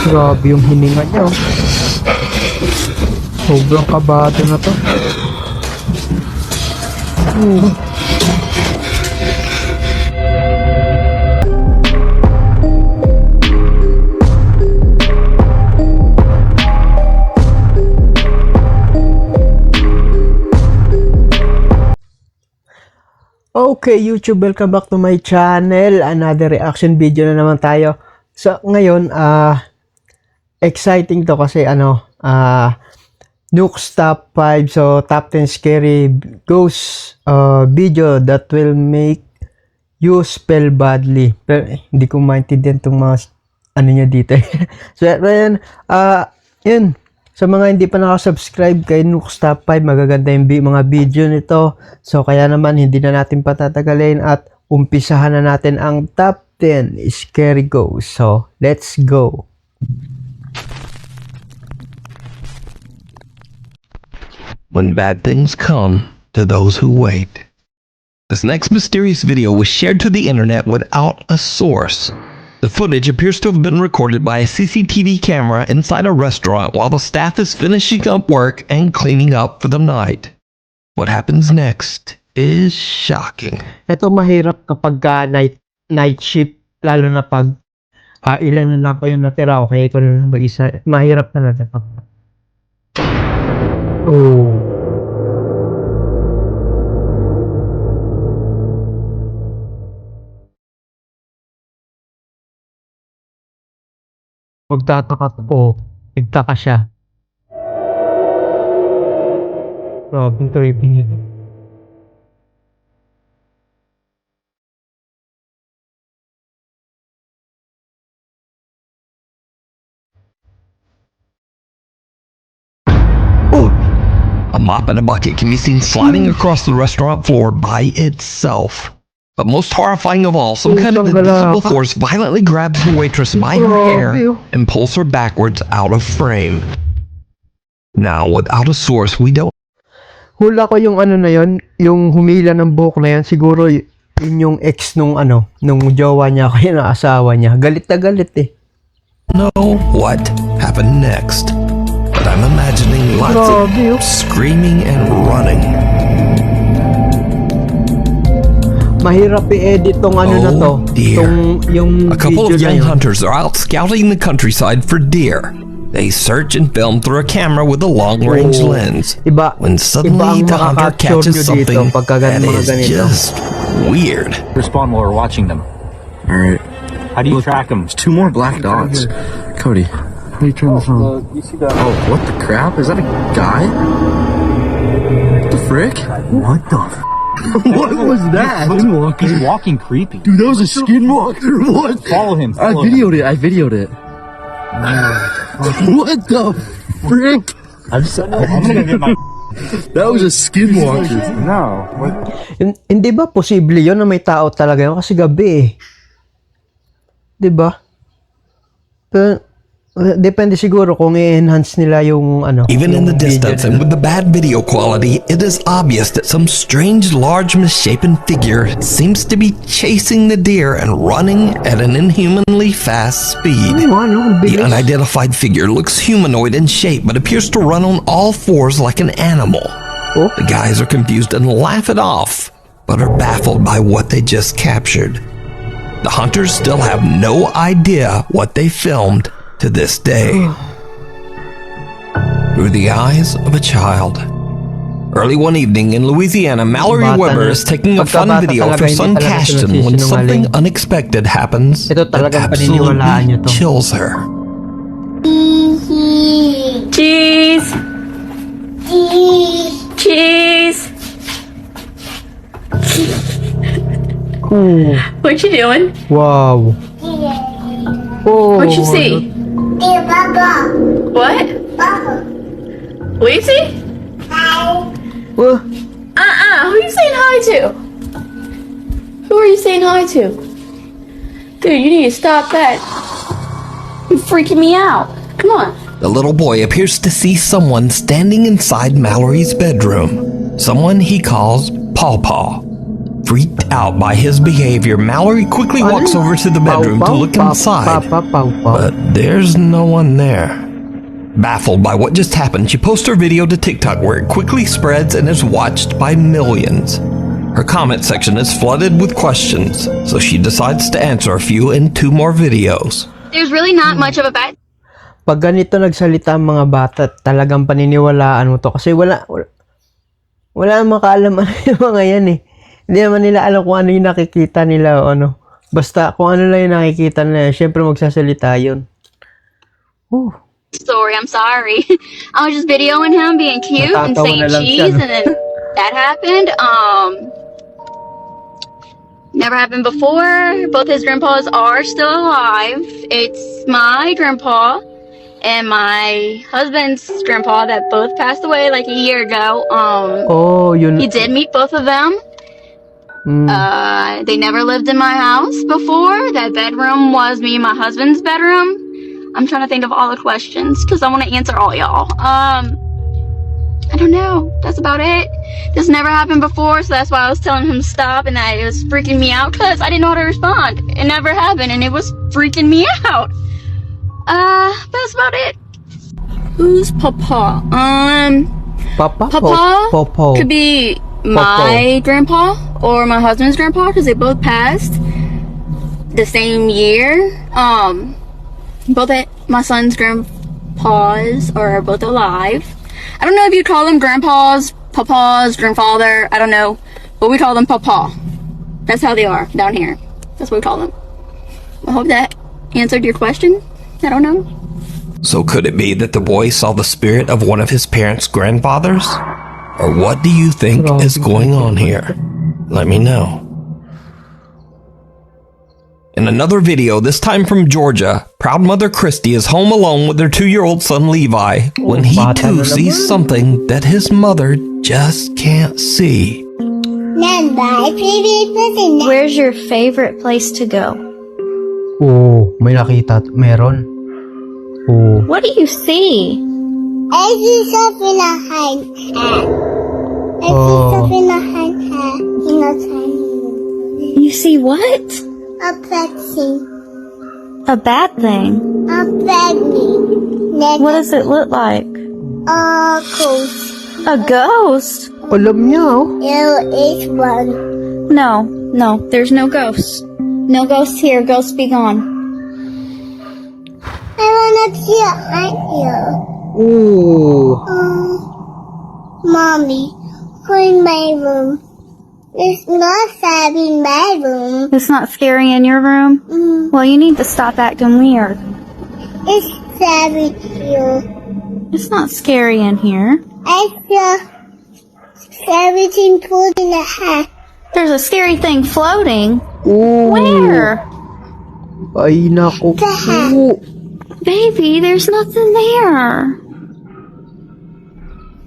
Grabe yung hininga niya, oh. Sobrang kabado na to. Okay, YouTube, welcome back to my channel. Another reaction video na naman tayo. So, ngayon, exciting to kasi NUKES top 5. So, top 10 scary ghost video that will make you spell badly. Pero, hindi ko maintindihan itong mga ano nyo dito. So, ayan, yun. Sa mga hindi pa nakasubscribe kay NUKES Top 5, magaganda yung mga video nito. So, kaya naman, hindi na natin patatagalin at umpisahan na natin ang Top 10 Scary Ghosts. So, let's go! When bad things come to those who wait. This next mysterious video was shared to the internet without a source. The footage appears to have been recorded by a CCTV camera inside a restaurant while the staff is finishing up work and cleaning up for the night. What happens next is shocking. Ito mahirap kapag night shift, lalo na pag ilan na lang kayo natira, okay, ikaw na lang mag-isa. Mahirap talaga pag magtataka po, nagtaka siya. Robin tripping yun. A mop and a bucket can be seen sliding across the restaurant floor by itself. But most horrifying of all, some kind of invisible force violently grabs the waitress by her hair and pulls her backwards out of frame. Now, without a source, we don't... Hula ko yung ano na yun, yung humila ng buhok na yan, siguro yun yung ex nung jowa niya, kaya na asawa niya. Galit na galit eh. Know what happened next. But I'm imagining lots of screaming and running. Mahirap i-edit tong ano na to. Yung a couple of young hunters are out scouting the countryside for deer. They search and film through a camera with a long-range lens. When suddenly the hunter catches something that is just weird. Respond while we're watching them. Alright. How do you track them? There's 2 more black dogs. Cody, how do you turn this on? Oh, what the crap? Is that a guy? What the frick? What the What was that? He's walking creepy. Dude, that was a skinwalker. What? Follow him. I videoed it. What the frick? I'm gonna get my... That was a skinwalker. No. What? Hindi ba posible yun na may tao talaga yun? Kasi gabi eh. Diba? Pero, depende siguro kung i-enhance nila yung Even in the yung distance and with the bad video quality, it is obvious that some strange, large, misshapen figure seems to be chasing the deer and running at an inhumanly fast speed. The unidentified figure looks humanoid in shape but appears to run on all fours like an animal. The guys are confused and laugh it off, but are baffled by what they just captured. The hunters still have no idea what they filmed to this day. Through the eyes of a child. Early one evening in Louisiana, Mallory Weber is taking a fun video of her son Cashton when something unexpected happens that absolutely chills her. Cheese! Cheese! What you doing? Wow. What you see? What? What you see? Who are you saying hi to? Who are you saying hi to? Dude, you need to stop that. You're freaking me out. Come on. The little boy appears to see someone standing inside Mallory's bedroom. Someone he calls Paw Paw. For Freaked out by his behavior, Mallory quickly walks over to the bedroom to look inside, but there's no one there. Baffled by what just happened, she posts her video to TikTok where it quickly spreads and is watched by millions. Her comment section is flooded with questions, so she decides to answer a few in 2 more videos. There's really not much of a bad Pag ganito nagsalita ang mga bata, talagang paniniwalaan mo to. Kasi wala makaalam ano yung mga yan eh. Hindi naman nila alam kung ano yung nakikita nila o ano. Basta kung ano lang yung nakikita nila, syempre magsasalita yun. story. I'm sorry. I was just videoing him being cute and saying cheese, and then that happened. Never happened before. Both his grandpas are still alive. It's my grandpa and my husband's grandpa that both passed away like a year ago. He did meet both of them. They never lived in my house before. That bedroom was me and my husband's bedroom. I'm trying to think of all the questions because I want to answer all y'all. I don't know. That's about it. This never happened before, so that's why I was telling him to stop, and that it was freaking me out because I didn't know how to respond. It never happened, and it was freaking me out. That's about it. Who's Papa? Papa could be my grandpa or my husband's grandpa because they both passed the same year. Both my son's grandpas are both alive. I don't know if you call them grandpas, papas, grandfather. I don't know, but we call them Papa. That's how they are down here. That's what we call them. I hope that answered your question. I don't know. So could it be that the boy saw the spirit of one of his parents' grandfathers? Or what do you think is going on here? Let me know. In another video, this time from Georgia, proud mother Christy is home alone with their 2-year-old son Levi when he too sees something that his mother just can't see. Where's your favorite place to go? May nakita. Meron. What do you see? I see something behind her. I see something behind her. You see what? A bad thing. A bad thing? A bad thing. What does it look like? A ghost. A ghost? Alam niya, oh. There is one. No, there's no ghosts. No ghosts here. Ghosts be gone. I wanna see a ant here. Mommy, go in my room. It's not sad in my room. It's not scary in your room? Well, you need to stop acting weird. It's sad here. It's not scary in here. I feel everything floating in the hat. There's a scary thing floating. Where? Ay, naku. The hat. Baby, there's nothing there.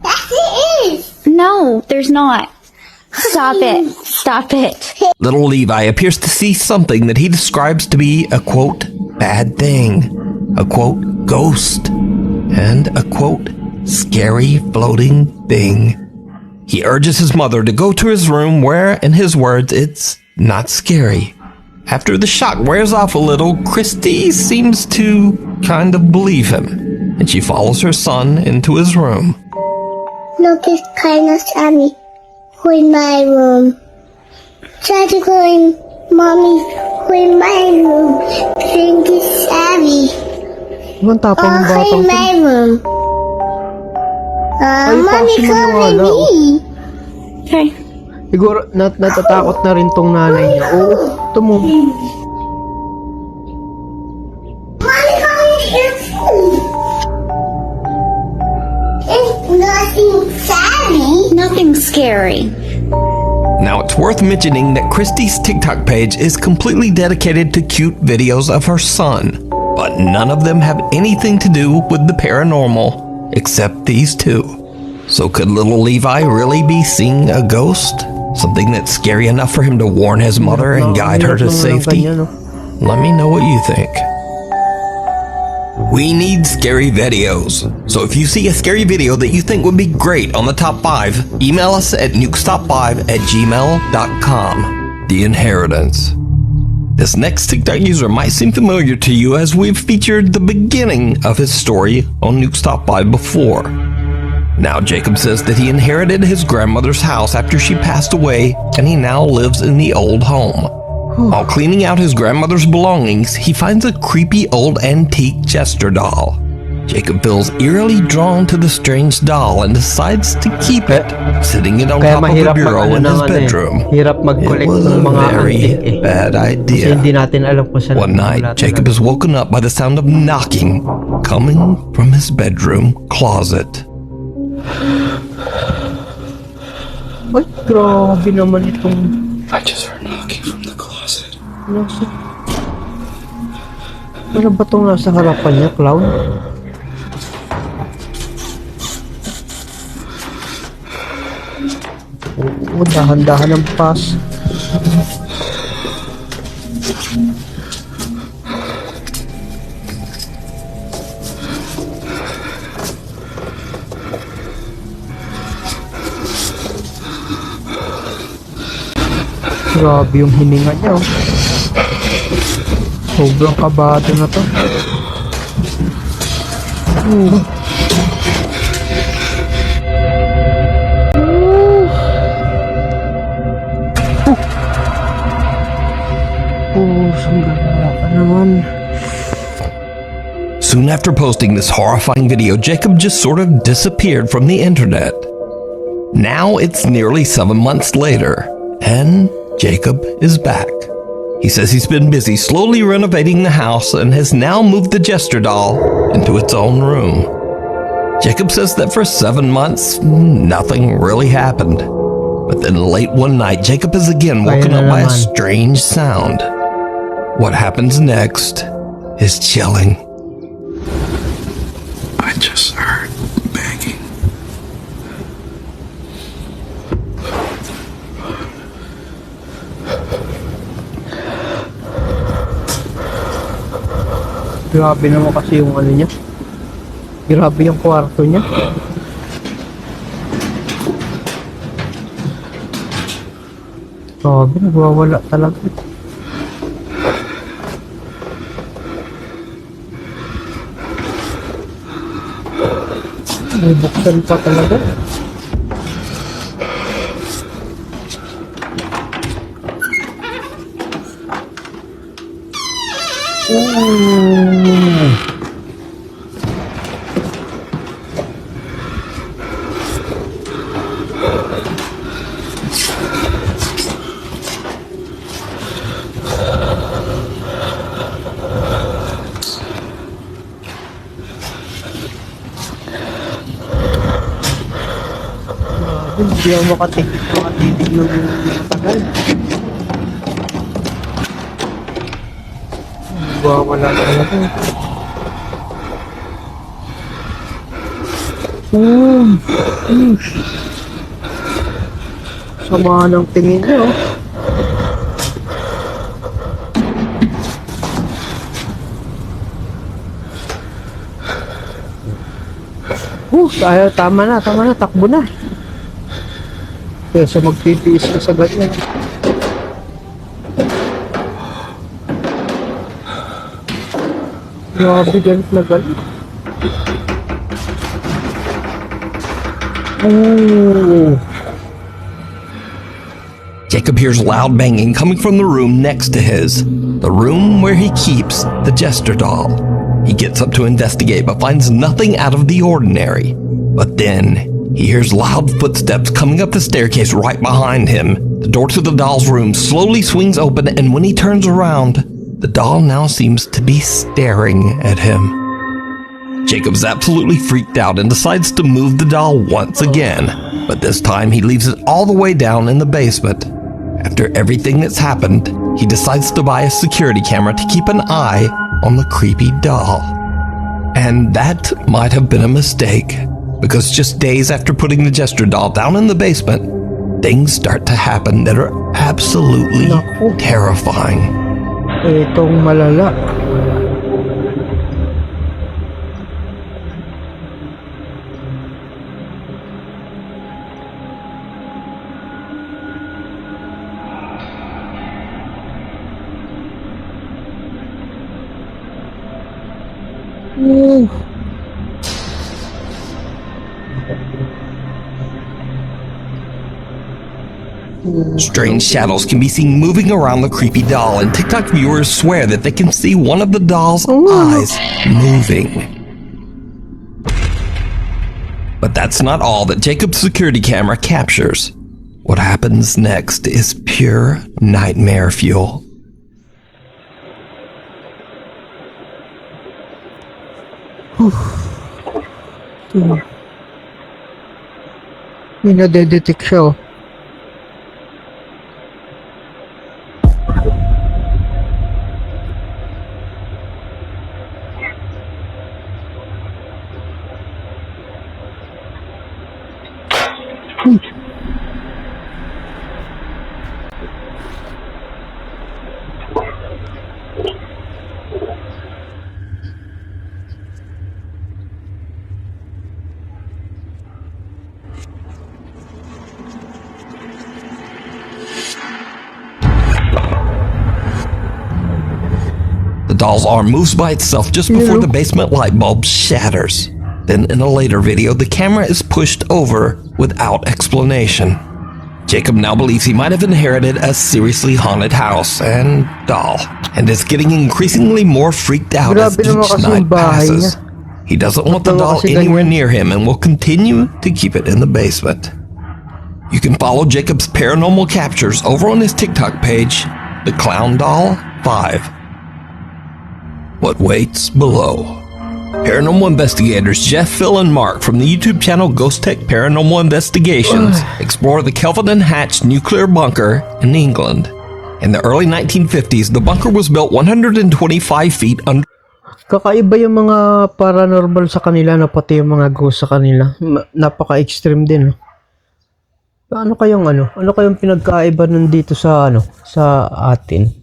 Yes, it is. No, there's not. Stop it. Stop it. Little Levi appears to see something that he describes to be a quote, bad thing, a quote, ghost, and a quote, scary floating thing. He urges his mother to go to his room where, in his words, it's not scary. After the shock wears off a little, Christy seems to kind of believe him, and she follows her son into his room. Look, it's kind of Sammy. Go in my room. Try to go in, Mommy. Go in my room. Think it's Sammy. Ang tapang ng Go batang in to. my room. Mommy, kasi come with maniwala, me. Okay. Siguro, natatakot na rin tong nanay niya. Ito mo. Mommy, come in here too. It's nothing Sammy. Nothing scary. Now, it's worth mentioning that Christy's TikTok page is completely dedicated to cute videos of her son, but none of them have anything to do with the paranormal, except these 2. So could little Levi really be seeing a ghost? Something that's scary enough for him to warn his mother and guide her to safety? Let me know what you think. We need scary videos. So if you see a scary video that you think would be great on the top 5, email us at nukestop5@gmail.com. the inheritance. This next TikTok user might seem familiar to you as we've featured the beginning of his story on Nuke's Top 5 before. Now Jacob says that he inherited his grandmother's house after she passed away and he now lives in the old home. While cleaning out his grandmother's belongings, he finds a creepy old antique jester doll. Jacob feels eerily drawn to the strange doll and decides to keep it, sitting it on Kaya top of the mahirap bureau in his ng bedroom. hirap It mag-collect was ng a mga very antique bad Kasi idea. hindi natin alam kung saan One night, nagmumula Jacob talaga. is woken up by the sound of knocking coming from his bedroom closet. Ay, grabe naman itong... I just heard knocking from the closet. Ano ba itong nasa harapan niya, clown? Oo, dahan-dahan ang pass. Grabe yung hininga niya, oh. Sobrang kabado na to. Sandala ka naman. Soon after posting this horrifying video, Jacob just sort of disappeared from the internet. Now it's nearly 7 months later, and Jacob is back. He says he's been busy slowly renovating the house and has now moved the jester doll into its own room. Jacob says that for 7 months, nothing really happened. But then late one night, Jacob is again woken up by a strange sound. What happens next is chilling. I just heard banging. Grabe naman kasi yung ano niya. Grabe yung kwarto niya. Grabe, nagwawala talaga. May buksan pa talaga. Hindi ako makatitig ng tagal. Wala talaga. Sama ng tingin niyo. Tama na, takbo na. Kesa magtitiis ka sa ganyan. Grabe, galit na galit. Jacob hears loud banging coming from the room next to his, the room where he keeps the jester doll. He gets up to investigate but finds nothing out of the ordinary. But then he hears loud footsteps coming up the staircase right behind him. The door to the doll's room slowly swings open, and when he turns around, the doll now seems to be staring at him. Jacob's absolutely freaked out and decides to move the doll once again, but this time he leaves it all the way down in the basement. After everything that's happened, he decides to buy a security camera to keep an eye on the creepy doll. And that might have been a mistake, because just days after putting the jester doll down in the basement, things start to happen that are absolutely terrifying. Itong malala. Strange shadows can be seen moving around the creepy doll, and TikTok viewers swear that they can see one of the doll's eyes moving. But that's not all that Jacob's security camera captures. What happens next is pure nightmare fuel. May nadedetect siya, oh. The doll's arm moves by itself just before the basement light bulb shatters. Then in a later video, the camera is pushed over without explanation. Jacob now believes he might have inherited a seriously haunted house and doll, and is getting increasingly more freaked out as Grabe naman each kasi yung night bahay passes. He doesn't want the Totoo doll kasi anywhere ganyan. near him and will continue to keep it in the basement. You can follow Jacob's paranormal captures over on his TikTok page, The Clown Doll 5. What waits below. Paranormal investigators Jeff, Phil, and Mark from the YouTube channel Ghost Tech Paranormal Investigations explore the Kelvin and Hatch nuclear bunker in England. In the early 1950s, the bunker was built 125 feet under Kakaiba yung mga paranormal sa kanila na pati yung mga ghost sa kanila. Napaka-extreme din. Ano kayong pinagkaiba nun dito sa sa atin?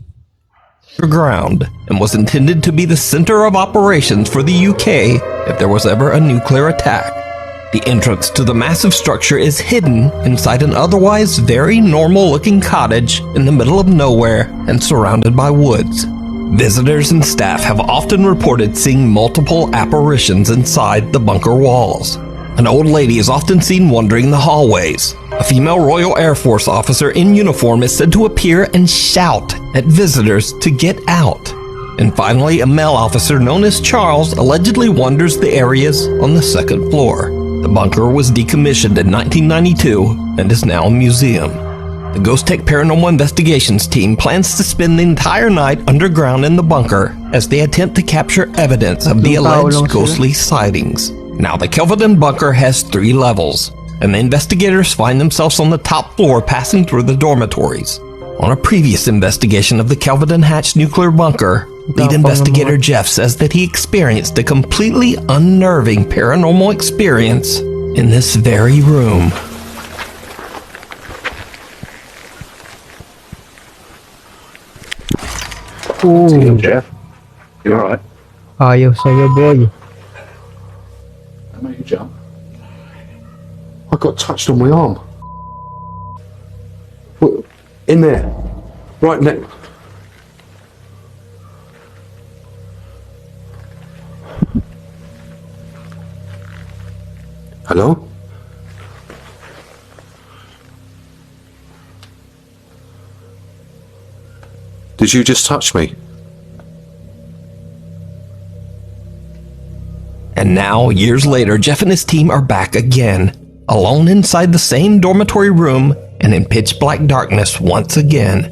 ground and was intended to be the center of operations for the UK if there was ever a nuclear attack. The entrance to the massive structure is hidden inside an otherwise very normal-looking cottage in the middle of nowhere and surrounded by woods. Visitors and staff have often reported seeing multiple apparitions inside the bunker walls. An old lady is often seen wandering the hallways. A female Royal Air Force officer in uniform is said to appear and shout at visitors to get out. And finally, a male officer known as Charles allegedly wanders the areas on the second floor. The bunker was decommissioned in 1992 and is now a museum. The Ghost Tech Paranormal Investigations team plans to spend the entire night underground in the bunker as they attempt to capture evidence of the alleged ghostly sightings. Now, the Kelvedon bunker has 3 levels, and the investigators find themselves on the top floor passing through the dormitories. On a previous investigation of the Kelvedon Hatch nuclear bunker, lead investigator Jeff says that he experienced a completely unnerving paranormal experience in this very room. Ooh, Jeff, you alright? ayaw sa'yo, boy. I made you jump. I got touched on my arm. What? In there. Right next. Hello? Did you just touch me? And now, years later, Jeff and his team are back again, alone inside the same dormitory room and in pitch black darkness once again.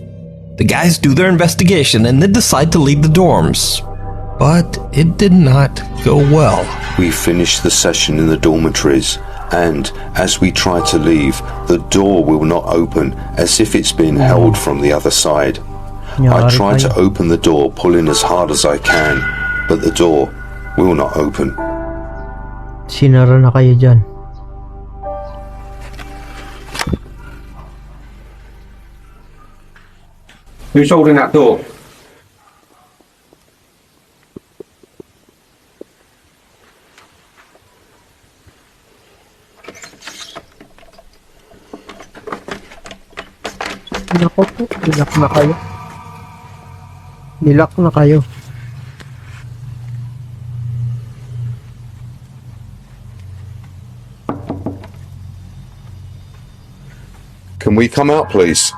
The guys do their investigation and then decide to leave the dorms. But it did not go well. We finished the session in the dormitories, and as we try to leave, the door will not open, as if it's been held from the other side. I try to open the door, pulling as hard as I can, but the door will not open. Sinara na kayo dyan. Who's holding that door? Nako po, nilak na kayo. Nilak na kayo. Can we come out, please?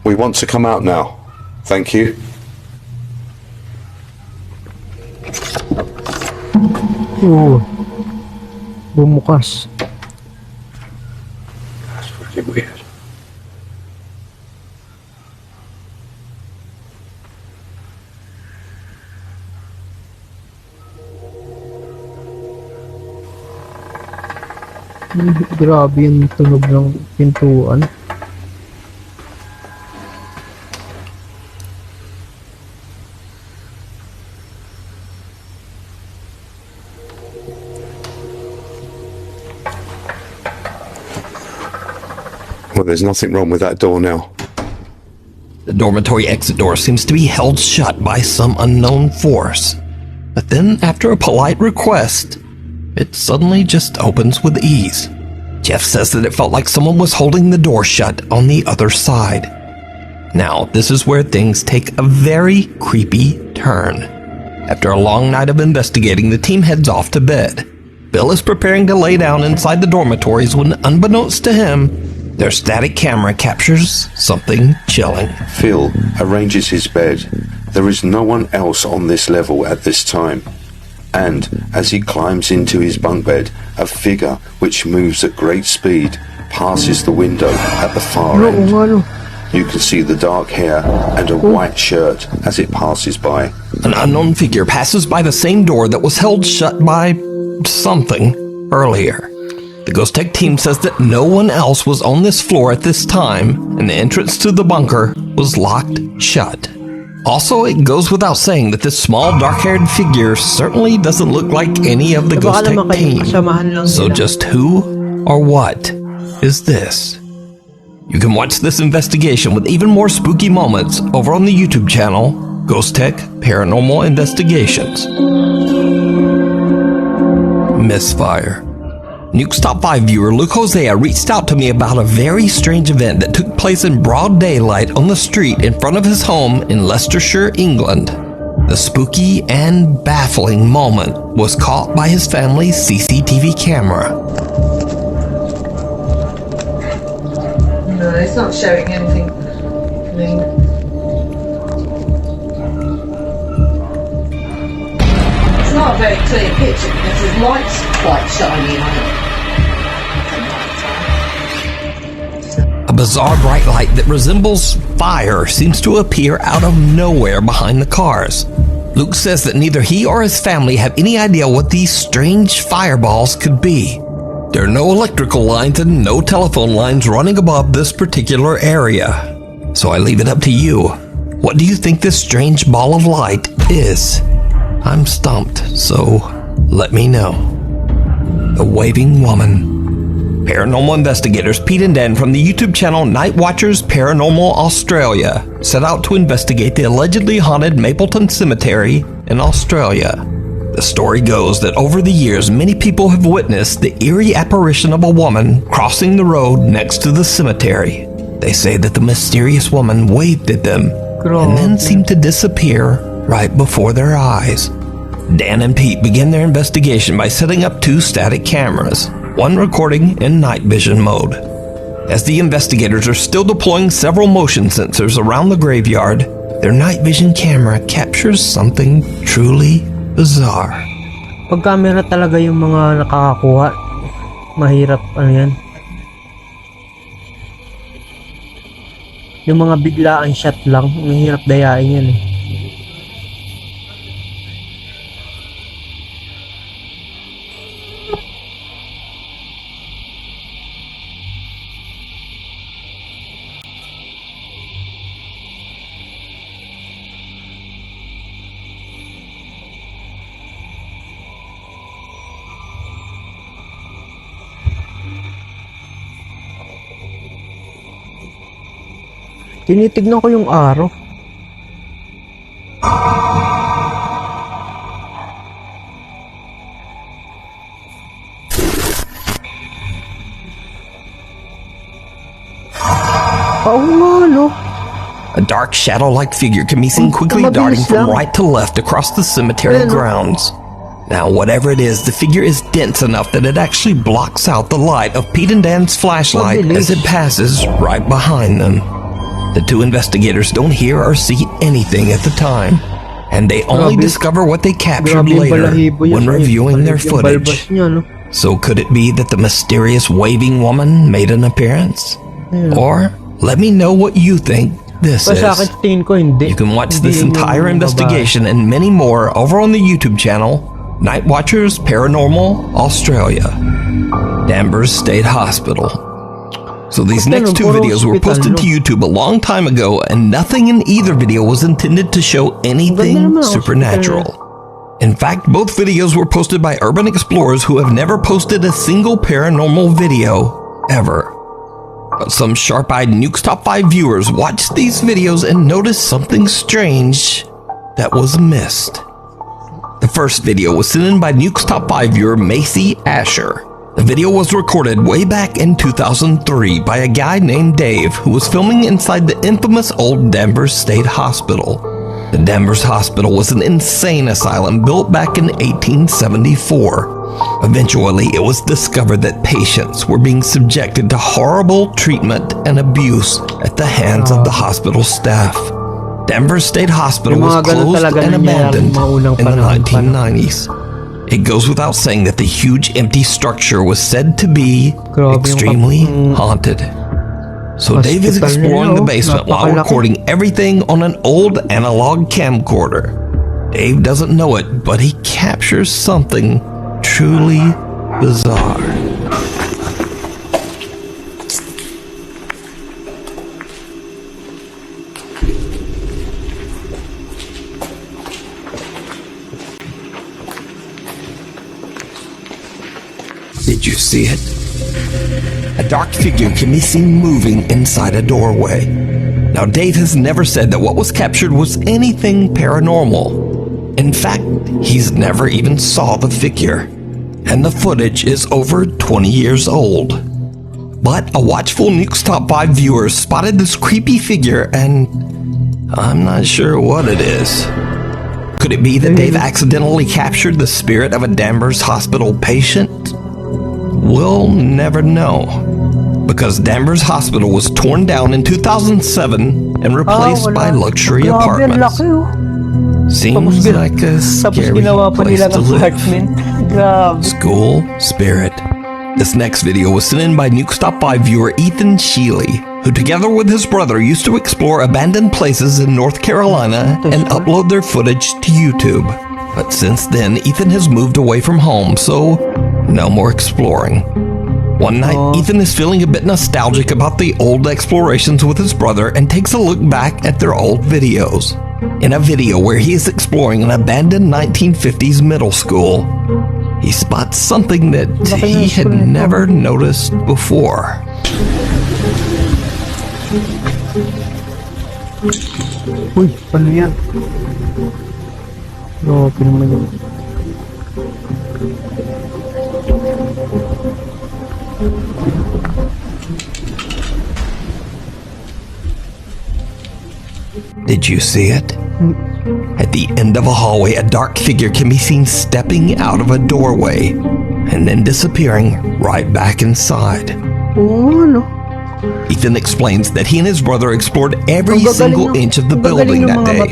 We want to come out now. Thank you. Bumukas. That's fucking weird. Grabe yung tunog ng pintuan. Well, there's nothing wrong with that door now. The dormitory exit door seems to be held shut by some unknown force. But then, after a polite request, it suddenly just opens with ease. Jeff says that it felt like someone was holding the door shut on the other side. Now, this is where things take a very creepy turn. After a long night of investigating, the team heads off to bed. Bill is preparing to lay down inside the dormitories when, unbeknownst to him, their static camera captures something chilling. Phil arranges his bed. There is no one else on this level at this time. And as he climbs into his bunk bed, a figure which moves at great speed passes the window at the far end. You can see the dark hair and a white shirt as it passes by. An unknown figure passes by the same door that was held shut by something earlier. The Ghost Tech team says that no one else was on this floor at this time, and the entrance to the bunker was locked shut. Also, it goes without saying that this small dark-haired figure certainly doesn't look like any of the Ghost Tech team. So just who or what is this? You can watch this investigation with even more spooky moments over on the YouTube channel, Ghost Tech Paranormal Investigations. Misfire. Nuke's Top 5 viewer Luke Hosea reached out to me about a very strange event that took place in broad daylight on the street in front of his home in Leicestershire, England. The spooky and baffling moment was caught by his family's CCTV camera. No, it's not showing anything. It's not a very clear picture because his light's quite shiny on it. A bizarre bright light that resembles fire seems to appear out of nowhere behind the cars. Luke says that neither he or his family have any idea what these strange fireballs could be. There are no electrical lines and no telephone lines running above this particular area. So I leave it up to you. What do you think this strange ball of light is? I'm stumped, so let me know. The Waving Woman. Paranormal investigators Pete and Dan from the YouTube channel Night Watchers Paranormal Australia set out to investigate the allegedly haunted Mapleton Cemetery in Australia. The story goes that over the years, many people have witnessed the eerie apparition of a woman crossing the road next to the cemetery. They say that the mysterious woman waved at them and then seemed to disappear right before their eyes. Dan and Pete began their investigation by setting up 2 static cameras, one recording in night vision mode. As the investigators are still deploying several motion sensors around the graveyard, their night vision camera captures something truly bizarre. Pag camera talaga yung mga nakakakuha, mahirap yan. Yung mga biglaan shot lang, mahirap dayain yan eh. Tinitignan ko yung araw. Oo nga, no? A dark shadow-like figure can be seen quickly darting from right to left across the cemetery grounds. Now, whatever it is, the figure is dense enough that it actually blocks out the light of Pete and Dan's flashlight as it passes right behind them. The two investigators don't hear or see anything at the time, and they only discover what they captured later when reviewing their footage. So could it be that the mysterious waving woman made an appearance? Or let me know what you think this is. You can watch this entire investigation and many more over on the YouTube channel Night Watchers Paranormal Australia, Danvers State Hospital. So these next two videos were posted to YouTube a long time ago, and nothing in either video was intended to show anything supernatural. In fact, both videos were posted by urban explorers who have never posted a single paranormal video ever. But some sharp-eyed Nukes Top 5 viewers watched these videos and noticed something strange that was missed. The first video was sent in by Nukes Top 5 viewer Macy Asher. The video was recorded way back in 2003 by a guy named Dave who was filming inside the infamous old Danvers State Hospital. The Danvers Hospital was an insane asylum built back in 1874. Eventually, it was discovered that patients were being subjected to horrible treatment and abuse at the hands of the hospital staff. Danvers State Hospital was closed and abandoned in the 1990s. It goes without saying that the huge empty structure was said to be extremely haunted. So Dave is exploring the basement while recording everything on an old analog camcorder. Dave doesn't know it, but he captures something truly bizarre. Did you see it? A dark figure can be seen moving inside a doorway. Now, Dave has never said that what was captured was anything paranormal. In fact, he's never even saw the figure. And the footage is over 20 years old. But a watchful Nukes Top 5 viewer spotted this creepy figure, and I'm not sure what it is. Could it be that Dave accidentally captured the spirit of a Danvers Hospital patient? We'll never know, because Danvers Hospital was torn down in 2007 and replaced by luxury apartments. Seems like a scary place to live. School spirit. This next video was sent in by Nukes Top 5 viewer Ethan Sheely, who together with his brother used to explore abandoned places in North Carolina and upload their footage to YouTube. But since then, Ethan has moved away from home, so no more exploring. One night, Ethan is feeling a bit nostalgic about the old explorations with his brother and takes a look back at their old videos. In a video where he is exploring an abandoned 1950s middle school, he spots something that he had never noticed before. Uy, ano yan? Grabe naman yun. Did you see it? At the end of a hallway, a dark figure can be seen stepping out of a doorway and then disappearing right back inside. Oh, no. Ethan explains that he and his brother explored every single inch of the building that day,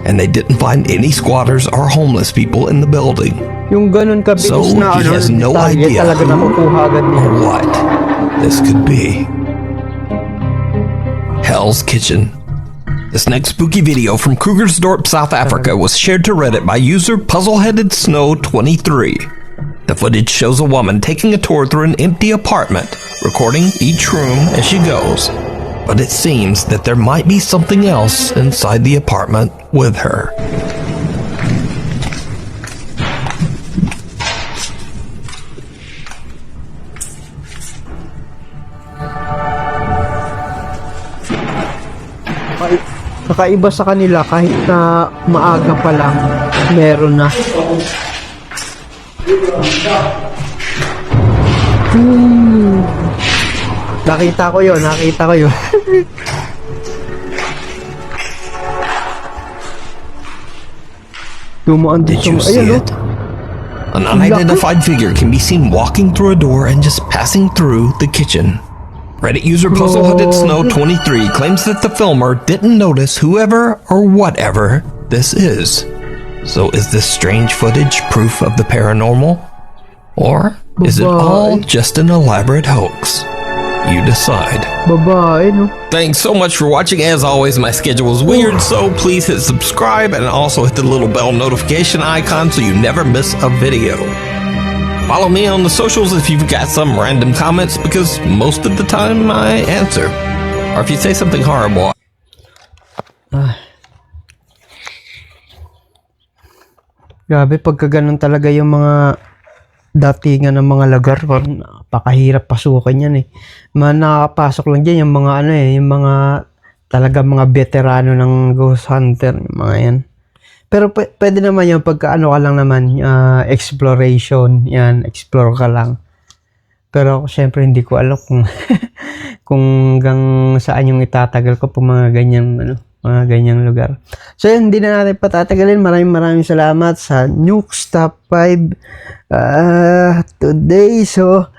and they didn't find any squatters or homeless people in the building. So he has no idea who or what this could be. Hell's Kitchen. This next spooky video from Krugersdorp, South Africa was shared to Reddit by user Puzzleheaded-Snow23. The footage shows a woman taking a tour through an empty apartment, recording each room as she goes. But it seems that there might be something else inside the apartment with her. Kakaiba sa kanila kahit na maaga pa lang meron na. Nakita ko yun. Dumaan din. Did you see it? An unidentified figure can be seen walking through a door and just passing through the kitchen. Reddit user Puzzle Hooded Snow 23 claims that the filmer didn't notice whoever or whatever this is. So is this strange footage proof of the paranormal? Or is it all just an elaborate hoax? You decide. Babae, no? Thanks so much for watching. As always, my schedule is weird, so please hit subscribe and also hit the little bell notification icon so you never miss a video. Follow me on the socials if you've got some random comments, because most of the time I answer. Or if you say something horrible. Grabe, pagka ganun talaga yung mga datingan ng mga lugar, napakahirap pasukin yan eh. Nakapasok lang dyan yung mga yung mga talaga mga veterano ng ghost hunter, yung mga yan. Pero pwede naman yung pagka ka lang naman, exploration, yan, explore ka lang. Pero syempre hindi ko alam kung kung hanggang saan yung itatagal ko po mga ganyang lugar. So yun, hindi na natin patatagalin. Maraming salamat sa NUKES Top 5 today. So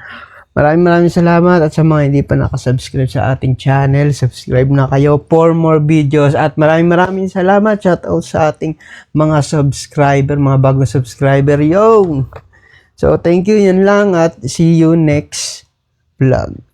maraming salamat, at sa mga hindi pa nakasubscribe sa ating channel, subscribe na kayo for more videos. At maraming salamat, shout out sa ating mga subscriber, mga bagong subscriber. Yo! So thank you, yan lang, at see you next vlog.